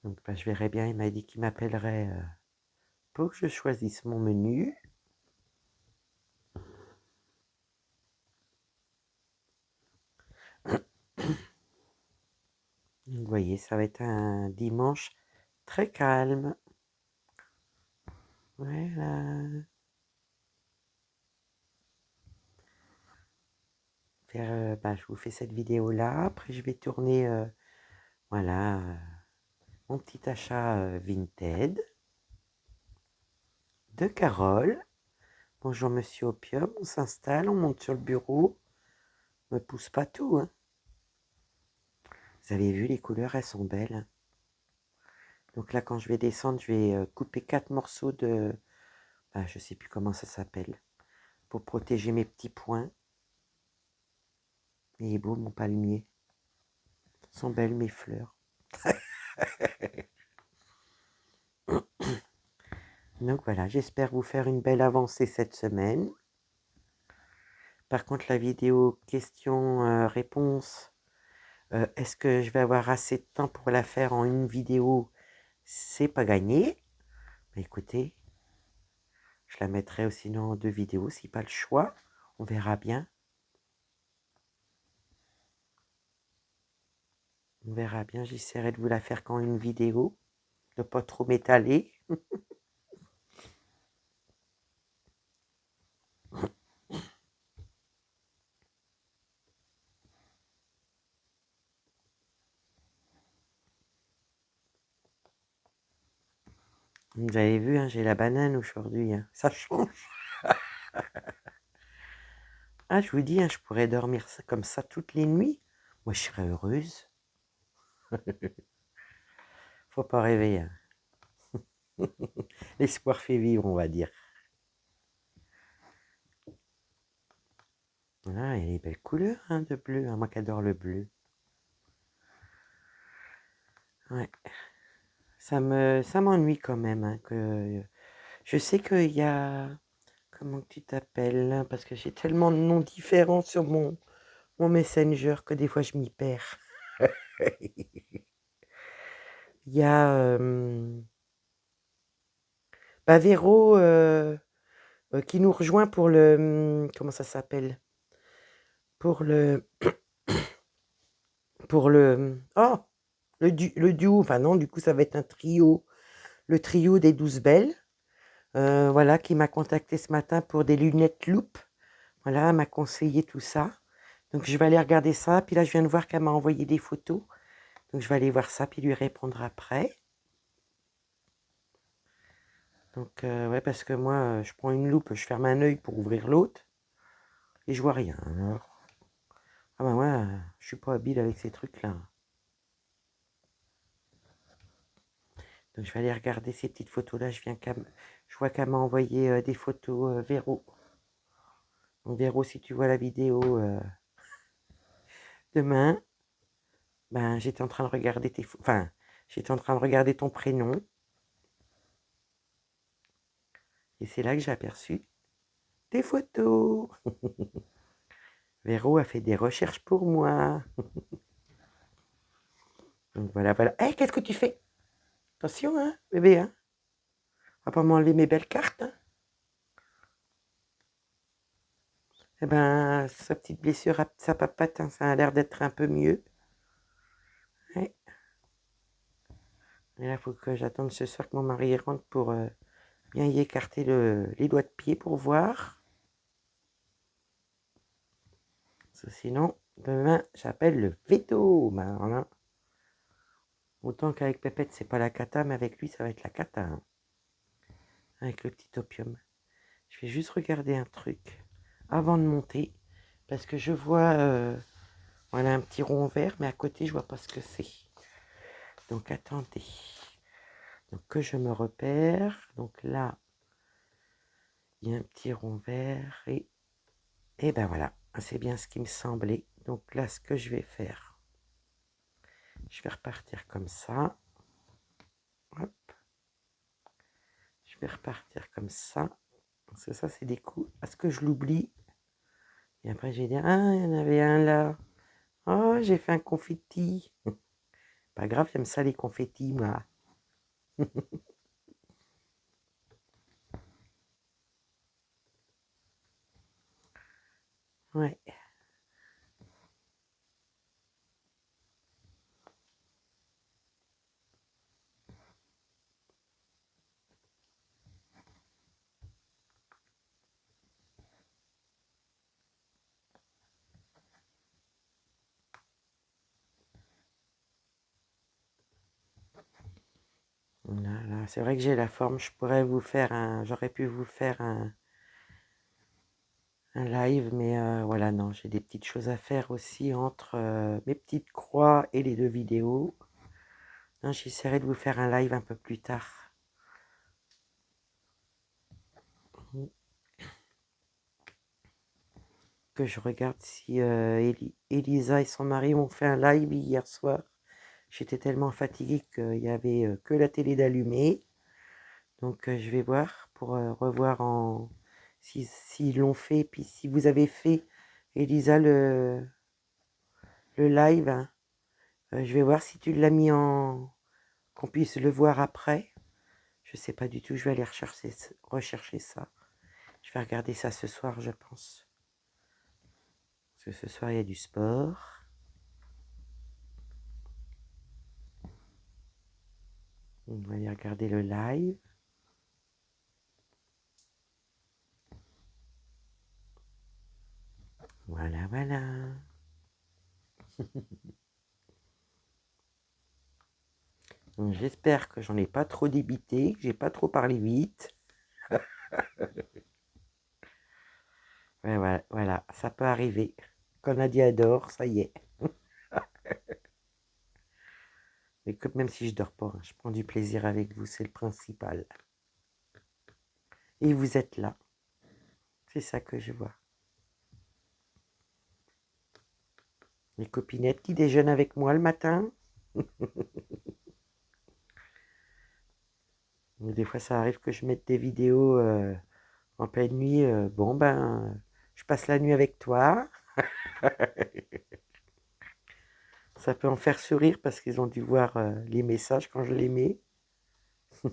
[SPEAKER 1] Donc je verrai bien, il m'a dit qu'il m'appellerait pour que je choisisse mon menu. Vous voyez, ça va être un dimanche très calme. Voilà. Je vous fais cette vidéo là. Après, je vais tourner voilà, mon petit achat Vinted de Carole. Bonjour Monsieur Opium, on s'installe, on monte sur le bureau. Me pousse pas tout, hein. Vous avez vu, les couleurs, elles sont belles, hein. Donc là, quand je vais descendre, je vais couper 4 morceaux de... je sais plus comment ça s'appelle. Pour protéger mes petits points. Il est beau, mon palmier. Sont belles mes fleurs. Donc voilà, j'espère vous faire une belle avancée cette semaine. Par contre, la vidéo questions-réponses, est-ce que je vais avoir assez de temps pour la faire en une vidéo? C'est pas gagné. Mais écoutez, je la mettrai aussi en 2 vidéos, si pas le choix. On verra bien. On verra bien, j'essaierai de vous la faire qu'en une vidéo. De pas trop m'étaler. Vous avez vu, hein, j'ai la banane aujourd'hui, hein. Ça change. Ah, je vous dis, hein, je pourrais dormir comme ça toutes les nuits. Moi, je serais heureuse. Faut pas rêver, hein. L'espoir fait vivre, on va dire. Ah, il y a des belles couleurs, hein, de bleu, hein. Moi qui adore le bleu. Ouais. Ça m'ennuie quand même, hein, que... Je sais qu'il y a... Comment tu t'appelles, hein, parce que j'ai tellement de noms différents sur mon Messenger que des fois je m'y perds. Il y a Véro qui nous rejoint pour le... comment ça s'appelle? Pour le... Pour le... Oh! Le duo, enfin non, du coup ça va être un trio. Le trio des 12 belles. Voilà, qui m'a contacté ce matin pour des lunettes loupe. Voilà, elle m'a conseillé tout ça. Donc je vais aller regarder ça. Puis là, je viens de voir qu'elle m'a envoyé des photos. Donc je vais aller voir ça, puis lui répondre après. Donc ouais, parce que moi, je prends une loupe, je ferme un œil pour ouvrir l'autre. Et je vois rien. Alors. Ah ben ouais, je suis pas habile avec ces trucs-là. Donc je vais aller regarder ces petites photos-là. Je vois qu'elle m'a envoyé des photos Véro. Donc Véro, si tu vois la vidéo demain, ben j'étais en train de regarder enfin, j'étais en train de regarder ton prénom. Et c'est là que j'ai aperçu tes photos. Véro a fait des recherches pour moi. Donc voilà, voilà. Hé, qu'est-ce que tu fais? Attention, hein, bébé, hein. On va pas m'enlever mes belles cartes, hein. Eh ben, sa petite blessure à sa papate, hein, ça a l'air d'être un peu mieux. Ouais. Et là, il faut que j'attende ce soir que mon mari rentre pour bien y écarter les doigts de pied pour voir. Sinon, demain, j'appelle le veto. Ben, voilà. Autant qu'avec Pépette, c'est pas la cata, mais avec lui, ça va être la cata, hein. Avec le petit opium. Je vais juste regarder un truc avant de monter. Parce que je vois, voilà, un petit rond vert, mais à côté, je vois pas ce que c'est. Donc, attendez. Donc, que je me repère. Donc là, il y a un petit rond vert. Et ben voilà, c'est bien ce qui me semblait. Donc là, ce que je vais faire, je vais repartir comme ça. Hop. Je vais repartir comme ça. Parce que ça, c'est des coups. Est-ce que je l'oublie? Et après, je vais dire, ah, il y en avait un là. Oh, j'ai fait un confetti. Pas grave, j'aime ça les confettis, moi. Ouais. Voilà. C'est vrai que j'ai la forme. Je pourrais vous faire un. J'aurais pu vous faire un live, mais voilà, non, j'ai des petites choses à faire aussi entre mes petites croix et les 2 vidéos. Non, j'essaierai de vous faire un live un peu plus tard. Que je regarde si Elisa et son mari m'ont fait un live hier soir. J'étais tellement fatiguée qu'il y avait que la télé d'allumée. Donc je vais voir pour revoir s'ils l'ont fait. Puis si vous avez fait, Elisa, le live, hein, je vais voir si tu l'as mis en... qu'on puisse le voir après. Je sais pas du tout, je vais aller rechercher ça. Je vais regarder ça ce soir, je pense. Parce que ce soir, il y a du sport. On va aller regarder le live. Voilà, voilà. Donc, j'espère que j'en ai pas trop débité, que j'ai pas trop parlé vite. Ouais, voilà, voilà, ça peut arriver. Quand Nadia adore, ça y est. Mais même si je dors pas, hein, je prends du plaisir avec vous, c'est le principal. Et vous êtes là. C'est ça que je vois. Les copinettes qui déjeunent avec moi le matin. Des fois, ça arrive que je mette des vidéos en pleine nuit. Bon, ben, je passe la nuit avec toi. Ça peut en faire sourire parce qu'ils ont dû voir les messages quand je les mets. On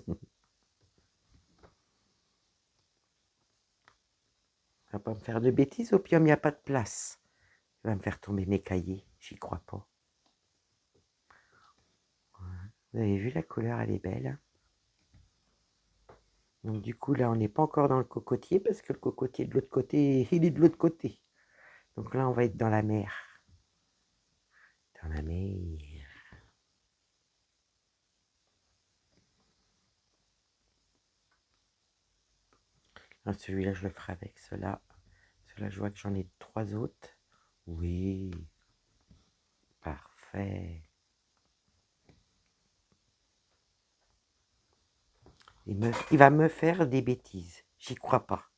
[SPEAKER 1] va pas me faire de bêtises, Opium, il n'y a pas de place. Il va me faire tomber mes cahiers, j'y crois pas. Vous avez vu la couleur, elle est belle. Hein. Donc du coup, là, on n'est pas encore dans le cocotier parce que le cocotier de l'autre côté, il est de l'autre côté. Donc là, on va être dans la mer. Dans la mer. Ah, celui-là, je le ferai avec cela. Cela, je vois que j'en ai 3 autres. Oui. Parfait. Il va me faire des bêtises. J'y crois pas.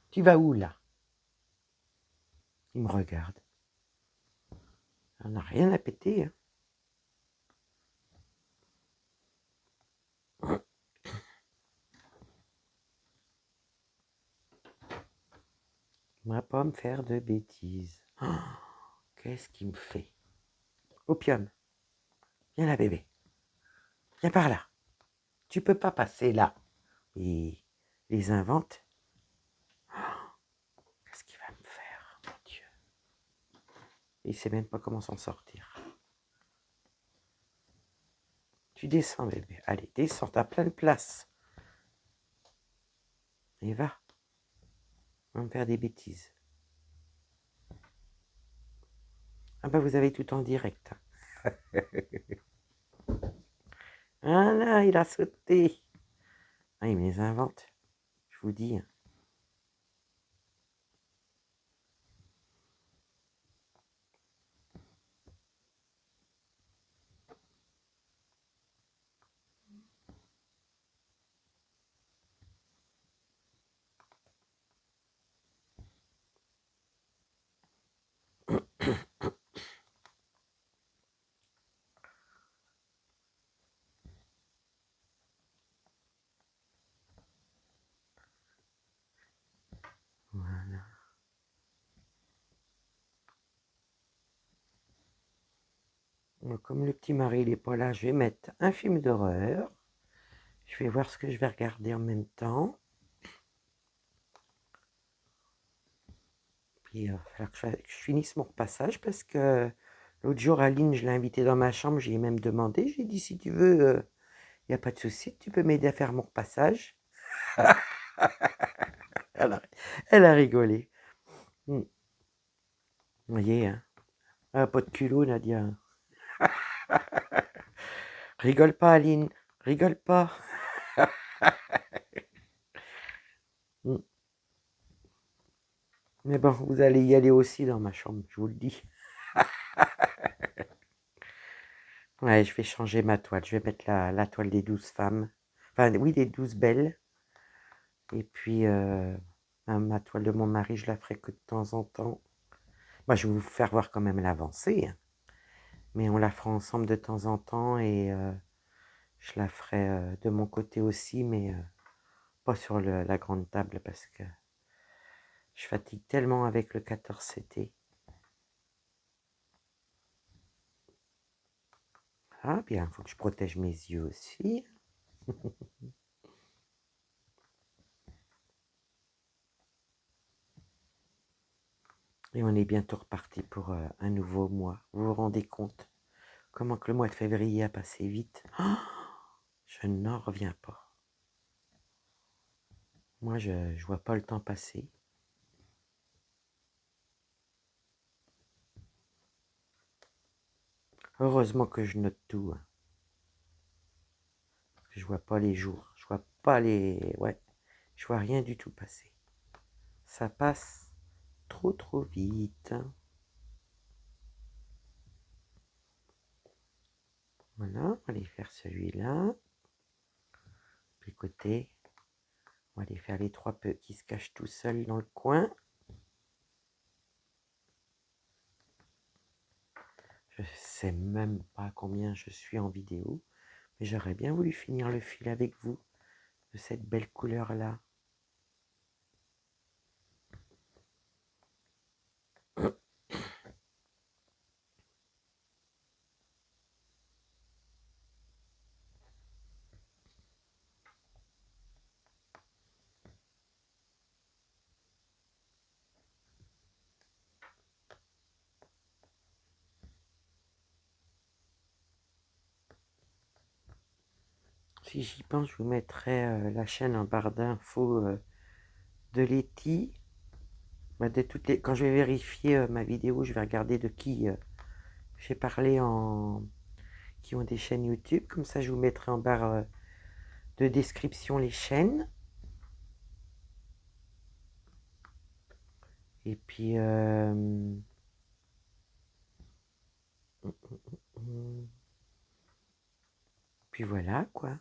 [SPEAKER 1] Tu vas où, là? Il me regarde. On n'a rien à péter, hein. On va pas me faire de bêtises. Oh, qu'est-ce qu'il me fait? Opium, viens là, bébé. Viens par là. Tu peux pas passer là. Et les invente. Qu'est-ce qu'il va me faire, mon Dieu? Il sait même pas comment s'en sortir. Tu descends, bébé. Allez, descends, t'as plein de place. Et va. On va me faire des bêtises. Ah bah vous avez tout en direct. Ah là, il a sauté. Ah, il me les invente. Je vous dis. Hein. Comme le petit mari n'est pas là, je vais mettre un film d'horreur. Je vais voir ce que je vais regarder en même temps. Puis il va falloir que je finisse mon repassage parce que l'autre jour, Aline, je l'ai invitée dans ma chambre, j'ai même demandé, j'ai dit si tu veux, il n'y a pas de souci, tu peux m'aider à faire mon repassage. elle, a, elle a rigolé. Vous voyez, hein? Ah, pas de culot, Nadia. Rigole pas, Aline, rigole pas. Mais bon, vous allez y aller aussi dans ma chambre, je vous le dis. Ouais, je vais changer ma toile. Je vais mettre la toile des 12 femmes. Enfin, oui, des 12 belles. Et puis, ma toile de mon mari, je la ferai que de temps en temps. Moi, je vais vous faire voir quand même l'avancée, hein. Mais on la fera ensemble de temps en temps et je la ferai de mon côté aussi, mais pas sur la grande table parce que je fatigue tellement avec le 14 CT. Ah bien, il faut que je protège mes yeux aussi. Et on est bientôt reparti pour un nouveau mois. Vous vous rendez compte comment que le mois de février a passé vite? Oh, je n'en reviens pas. Moi, je vois pas le temps passer. Heureusement que je note tout, hein. Parce que je vois pas les jours. Je vois pas les... Ouais, je vois rien du tout passer. Ça passe trop vite. Voilà, on va aller faire celui-là. Puis côté, on va aller faire les 3 peu qui se cachent tout seuls dans le coin. Je sais même pas combien je suis en vidéo, mais j'aurais bien voulu finir le fil avec vous de cette belle couleur-là. Si j'y pense, je vous mettrai la chaîne en barre d'infos de Letty. Bah, quand je vais vérifier ma vidéo, je vais regarder de qui j'ai parlé qui ont des chaînes YouTube. Comme ça, je vous mettrai en barre de description les chaînes. Et puis, puis voilà, quoi.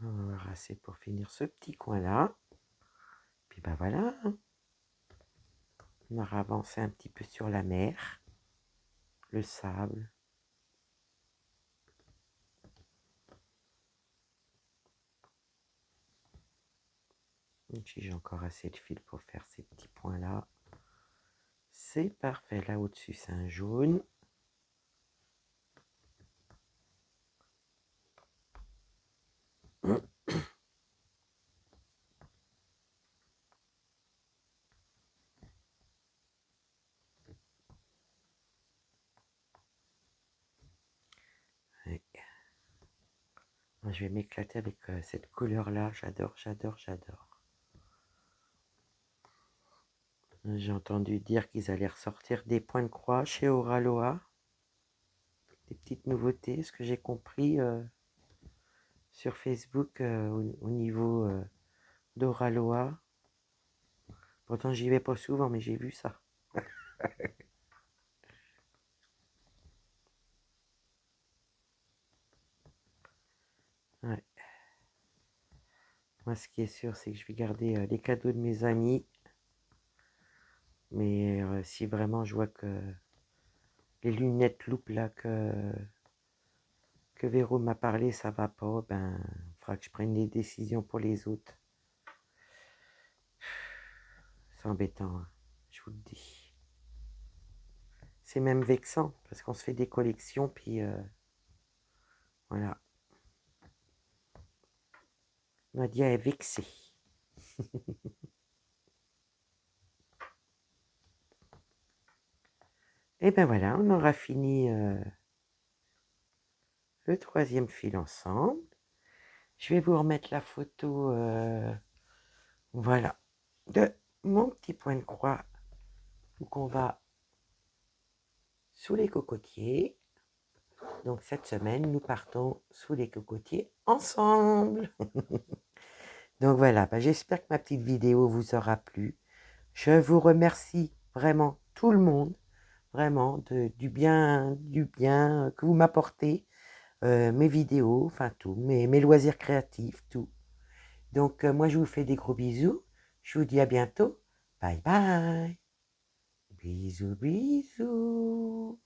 [SPEAKER 1] On va voir assez pour finir ce petit coin-là. Puis bah voilà, hein. On aura avancé un petit peu sur la mer, le sable. Si j'ai encore assez de fil pour faire ces petits points-là, c'est parfait. Là au-dessus, c'est un jaune. Ouais. Je vais m'éclater avec cette couleur-là. J'adore, j'adore, j'adore. J'ai entendu dire qu'ils allaient ressortir des points de croix chez Oraloa. Des petites nouveautés, ce que j'ai compris sur Facebook au niveau d'Oraloa. Pourtant, j'y vais pas souvent, mais j'ai vu ça. Ouais. Moi, ce qui est sûr, c'est que je vais garder les cadeaux de mes amis. Mais si vraiment je vois que les lunettes loupent là, que que Véro m'a parlé, ça va pas, ben, il faudra que je prenne des décisions pour les autres. C'est embêtant, hein, je vous le dis. C'est même vexant, parce qu'on se fait des collections, puis voilà. Nadia est vexée. Et ben voilà, on aura fini le 3e fil ensemble. Je vais vous remettre la photo, voilà, de mon petit point de croix, où on va sous les cocotiers. Donc cette semaine, nous partons sous les cocotiers ensemble. Donc voilà, ben, j'espère que ma petite vidéo vous aura plu. Je vous remercie vraiment tout le monde, vraiment du bien que vous m'apportez, mes vidéos, enfin tout, mes loisirs créatifs, tout. Donc moi je vous fais des gros bisous. Je vous dis à bientôt. Bye bye. Bisous, bisous.